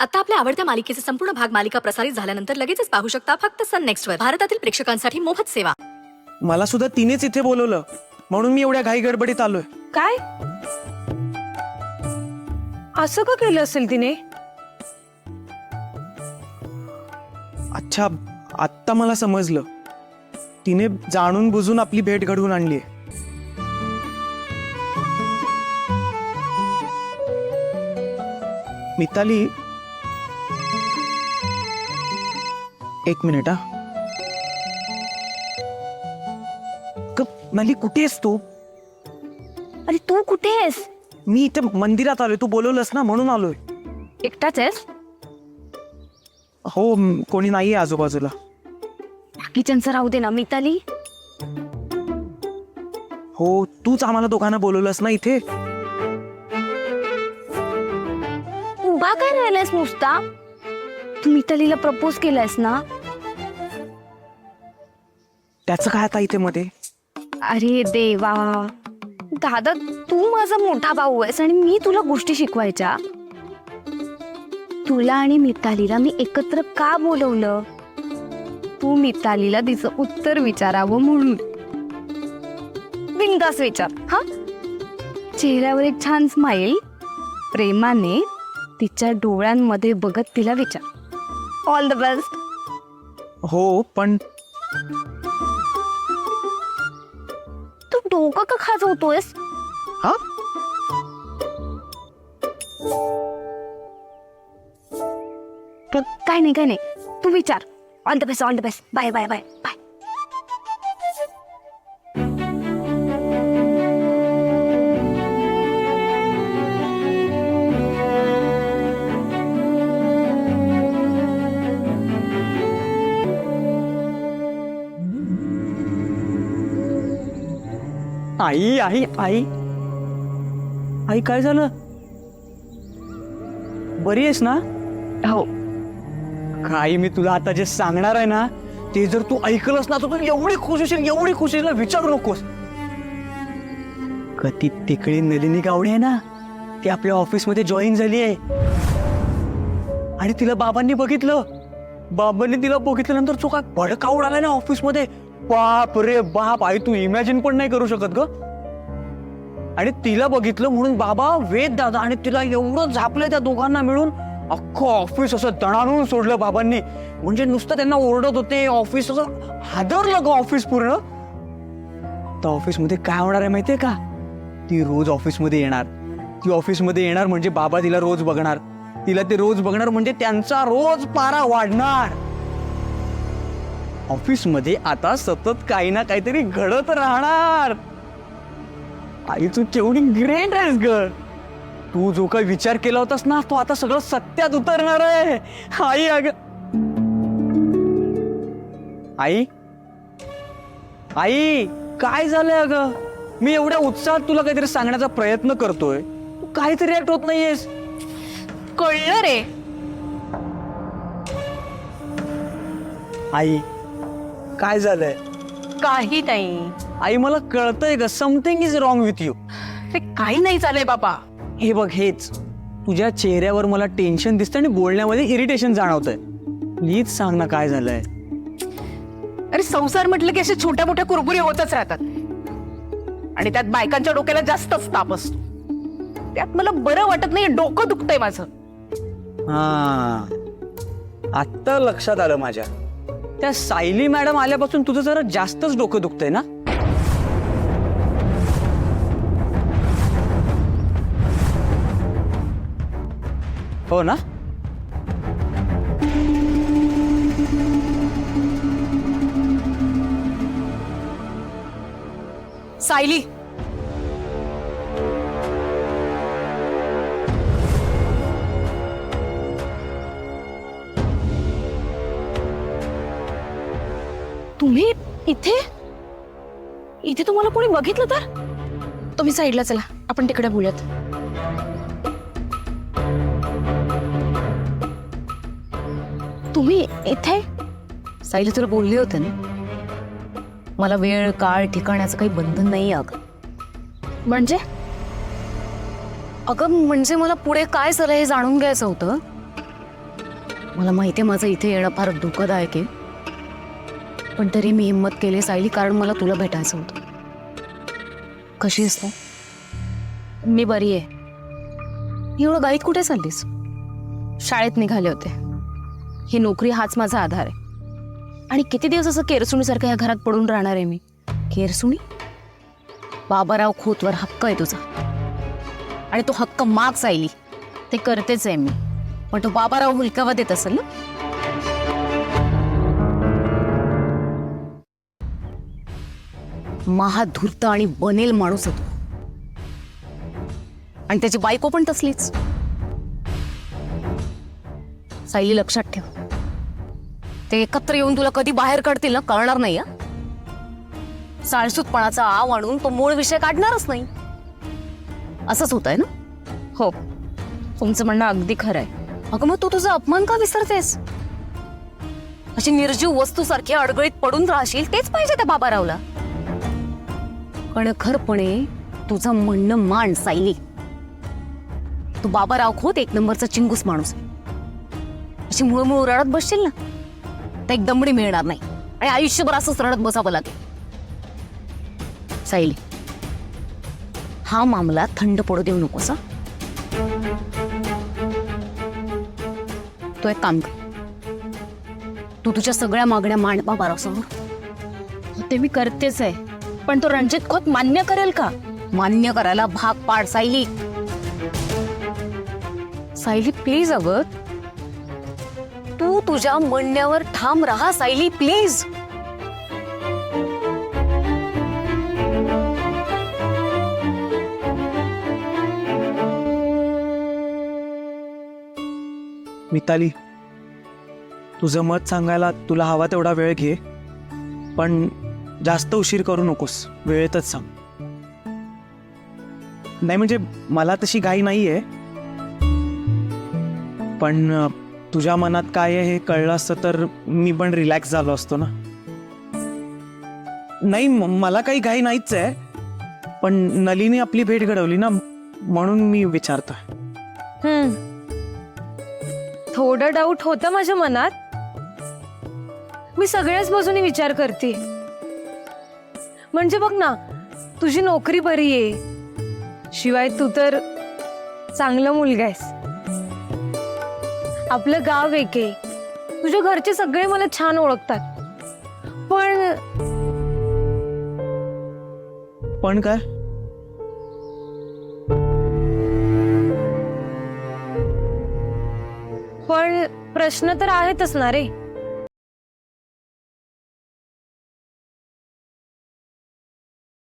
आता आपल्या आवडत्या मालिकेचे संपूर्ण भाग मालिका प्रसारित झाल्यानंतर लगेचच पाहू शकता फक्त सन नेक्स्टवर. भारतातील प्रेक्षकांसाठी मोफत सेवा. मला सुद्धा तिनेच इथे बोलवलं म्हणून मी एवढ्या घाई गडबडीत आलोय. काय असं का केलं असेल तिने? अच्छा, आत्ता मला समजलं. तिने जाणून बुजून आपली भेट घडवून आणली. मिताली, एक मिनिट हा. मली, कुठे आहेस तू? अरे तू कुठे आहेस? मी इथे मंदिरात आलोय. तू बोलवलंस ना म्हणून आलोय. एकटाच आहेस? हो, कोणी नाहीये आजूबाजूला. बाकीच्यांचं राहू दे ना. मिताली, हो, तूच आम्हाला दोघांना बोलवलंस ना इथे. उभा काय राहिलायस नुसता? तू मितालीला प्रपोज केलायस ना? त्याचं काय आता इथे मध्ये? अरे देवा दादा, तू माझा मोठा भाऊ आहेस आणि मी तुला गोष्टी शिकवायच्या. तुला आणि मितालीला मी एकत्र का बोलवलं? तू मितालीला तिचं उत्तर विचारावं म्हणून. बिनधास्त विचार हा. चेहऱ्यावर एक छान स्माईल, प्रेमाने तिच्या डोळ्यांमध्ये बघत तिला विचार. All the best. हो, पण तू डोकं का खाजवतोयस? हा, काय नाही तू विचार. All the best, all the best. Bye bye bye bye. आई आई आई आई, काय झालं? बरी आहेस ना? हो. काय मी तुला आता जे सांगणार आहे ना, ते जर तू ऐकलंस ना तर तू एवढी खुश होशील, एवढी खुश होशील, विचारू नकोस. कधी तिकडी नलिनी गावडे आहे ना, ती आपल्या ऑफिसमध्ये जॉईन झाली आहे आणि तिला बाबांनी बघितलं. बाबांनी तिला बघितल्यानंतर तो काय भडका उडाला ना ऑफिसमध्ये. बाप रे बाप, आई तू इमॅजिन पण नाही करू शकत ग. आणि तिला बघितलं म्हणून बाबा, वेद दादा आणि तिला एवढं झापलं त्या दोघांना मिळून. अख्खं ऑफिस असं दणाणून सोडलं बाबांनी. म्हणजे नुसतं त्यांना ओरडत होते. ऑफिस असं हादरलं ग ऑफिस पूर्ण. तर ऑफिसमध्ये काय होणार आहे माहितीये का? ती रोज ऑफिसमध्ये येणार. ती ऑफिसमध्ये येणार म्हणजे बाबा तिला रोज बघणार. तिला ते रोज बघणार म्हणजे त्यांचा रोज पारा वाढणार. ऑफिसमध्ये आता सतत काही ना काहीतरी घडत राहणार. आई तू केवढी ग्रेट आहेस ग. तू जो काही विचार केला होतास ना, तो आता सगळं सत्यात उतरणार आहे. आई अग, आई आई काय झालंय अग? मी एवढ्या उत्साहात तुला काहीतरी सांगण्याचा प्रयत्न करतोय, तू काहीतरी रिॲक्ट होत नाहीयेस. कळलं रे. आई काय झालंय? काही नाही. आई मला कळतंय ग, something is wrong with you. ते काही नाही झालंय बाबा. हे बघ, हेच तुझ्या चेहऱ्यावर मला टेन्शन दिसतं आणि बोलण्यामध्ये इरिटेशन जाणवतंय. प्लीज सांग ना काय झालंय. अरे संसार म्हटलं की असे छोट्या मोठ्या कुरबुरी होतच राहतात आणि त्यात बायकांच्या डोक्याला जास्तच ताप असतो. त्यात मला बरं वाटत नाही. डोकं दुखतंय माझं. हा, आत्ता लक्षात आलं माझ्या. त्या सायली मॅडम आल्यापासून तुझं जरा जास्तच डोकं दुखतंय ना? हो ना? सायली, तुम्ही इथे इथे तुम्हाला कोणी बघितलं तर? तुम्ही साईडला चला, आपण तिकडे बोलूयात. तुम्ही इथे? साईला तुला बोलले होते ना, मला वेळ काळ ठिकाणाचं काही बंधन नाही अगं. म्हणजे अगं म्हणजे मला पुढे काय झालं हे जाणून घ्यायचं होतं. मला माहितीये माझं इथे येणं फार धोकादायक आहे, पण तरी मी हिंमत केली सायली, कारण मला तुला भेटायचं होतं. कशी आहेस तू? मी बरी आहे. एवढं गाईत कुठे चाललीस? शाळेत निघाले होते. ही नोकरी हाच माझा आधार आहे. आणि किती दिवस असं केरसुणीसारखं या घरात पडून राहणार आहे मी? केरसुणी? बाबाराव खोतवर हक्क आहे तुझा, आणि तो हक्क माग सायली. ते करतेच आहे मी. पण तो बाबाराव मुलकावा देत असेल ना? महाधूर्त आणि बनेल माणूस होतो, आणि त्याची बायको पण तसलीच. सायली, लक्षात ठेव, ते एकत्र येऊन तुला कधी बाहेर काढतील ना, कळणार नाही. साळसूतपणाचा आव आणून तो मूळ विषय काढणारच नाही. असंच होत आहे ना? हो, तुमचं म्हणणं अगदी खरं आहे. अगं, मग तू तुझा अपमान का विसरतेस? अशी निर्जीव वस्तूसारखी अडगळीत पडून राहशील, तेच पाहिजे त्या बाबारावला. कणखरपणे तुझं म्हणणं मान सायली. तू बाबाराव खोत एक नंबरचा चिंगूस माणूस आहे. अशी मुळमुळ रडत बसशील ना, तर एक दमडी मिळणार नाही, आणि आयुष्यभर असंच रडत बसावं लागेल. सायली, हा मामला थंड पडू देऊ नकोस. तो एक काम कर, तू तुझ्या सगळ्या मागण्या मांड बाबाराव समोर. ते मी करतेच आहे, पण तो रणजित खोत मान्य करेल का? मान्य करायला भाग पाड सायली. सायली प्लीज, अगं तू तुझ्या म्हणण्यावर ठाम राहा सायली, प्लीज. मिताली, तुझं मत सांगायला तुला हवा तेवढा वेळ घे, पण जास्त उशीर करू नकोस. वेळेतच सांग. नाही म्हणजे मला तशी घाई नाही आहे, पण तुझ्या मनात काय आहे हे कळलं असतं तर मी पण रिलॅक्स झालो असतो ना. नाही, मला काही घाई नाहीच आहे, पण नलिनी आपली भेट घडवली ना, म्हणून मी विचारतोय. थोडं डाऊट होतं माझ्या मनात. मी सगळ्याच बाजूने विचार करते. म्हणजे बघ ना, तुझी नोकरी बरी आहे, शिवाय तू तर चांगला मुलगा आहेस, आपलं गाव एक आहे, तुझ्या घरचे सगळे मला छान ओळखतात. पण काय? पण प्रश्न तर आहेतच ना रे.